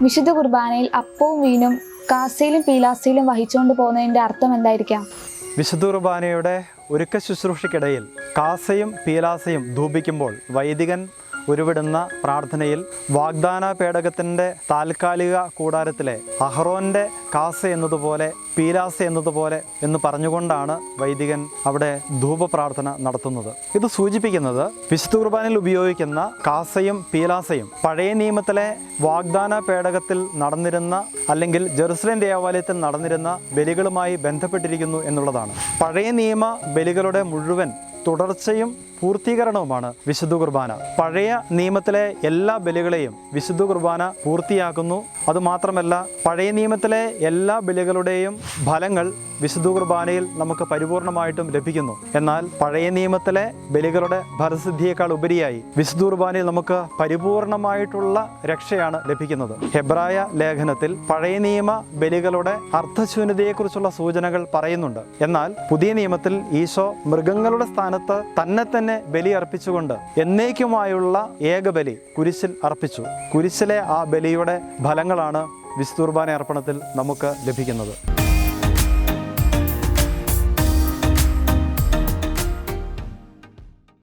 വിശുദ്ധ കുർബാനയിൽ അപ്പവും വീനും കാസയിലും പീലാസയിലും വഹിച്ചുകൊണ്ട് പോകുന്നതിൻ്റെ അർത്ഥം എന്തായിരിക്കാം? വിശുദ്ധ കുർബാനയുടെ ഒരുക്ക ശുശ്രൂഷയ്ക്കിടയിൽ കാസയും പീലാസയും ധൂപിക്കുമ്പോൾ വൈദികൻ ഉരുവിടുന്ന പ്രാർത്ഥനയിൽ വാഗ്ദാന പേടകത്തിൻ്റെ താൽക്കാലിക കൂടാരത്തിലെ അഹറോൻ്റെ കാസ എന്നതുപോലെ പീലാസ എന്നതുപോലെ എന്ന് പറഞ്ഞുകൊണ്ടാണ് വൈദികൻ അവിടെ ധൂപ പ്രാർത്ഥന നടത്തുന്നത്. ഇത് സൂചിപ്പിക്കുന്നത് വിശുദ്ധ കുർബാനയിൽ ഉപയോഗിക്കുന്ന കാസയും പീലാസയും പഴയ നിയമത്തിലെ വാഗ്ദാന പേടകത്തിൽ നടന്നിരുന്ന അല്ലെങ്കിൽ ജെറുസലേം ദേവാലയത്തിൽ നടന്നിരുന്ന ബലികളുമായി ബന്ധപ്പെട്ടിരിക്കുന്നു എന്നുള്ളതാണ്. പഴയ നിയമ ബലികളുടെ മുഴുവൻ തുടർച്ചയും പൂർത്തീകരണവുമാണ് വിശുദ്ധ കുർബാന. പഴയ നിയമത്തിലെ എല്ലാ ബലികളെയും വിശുദ്ധ കുർബാന പൂർത്തിയാക്കുന്നു. അതുമാത്രമല്ല, പഴയ നിയമത്തിലെ എല്ലാ ബലികളുടെയും ഫലങ്ങൾ വിശുദ്ധ കുർബാനയിൽ നമുക്ക് പരിപൂർണമായിട്ടും ലഭിക്കുന്നു. എന്നാൽ പഴയ നിയമത്തിലെ ബലികളുടെ ഫലസിദ്ധിയേക്കാൾ ഉപരിയായി വിശുദ്ധ കുർബാനയിൽ നമുക്ക് പരിപൂർണമായിട്ടുള്ള രക്ഷയാണ് ലഭിക്കുന്നത്. ഹെബ്രായ ലേഖനത്തിൽ പഴയ നിയമ ബലികളുടെ അർത്ഥശൂന്യതയെക്കുറിച്ചുള്ള സൂചനകൾ പറയുന്നുണ്ട്. എന്നാൽ പുതിയ നിയമത്തിൽ ഈശോ മൃഗങ്ങളുടെ സ്ഥാനത്ത് തന്നെ ബലി അർപ്പിച്ചുകൊണ്ട് എന്നേക്കുമായുള്ള ഏകബലി കുരിശിൽ അർപ്പിച്ചു. കുരിശിലെ ആ ബലിയുടെ ഫലങ്ങളാണ് വിശുദ്ധ കുർബാന അർപ്പണത്തിൽ നമുക്ക് ലഭിക്കുന്നത്.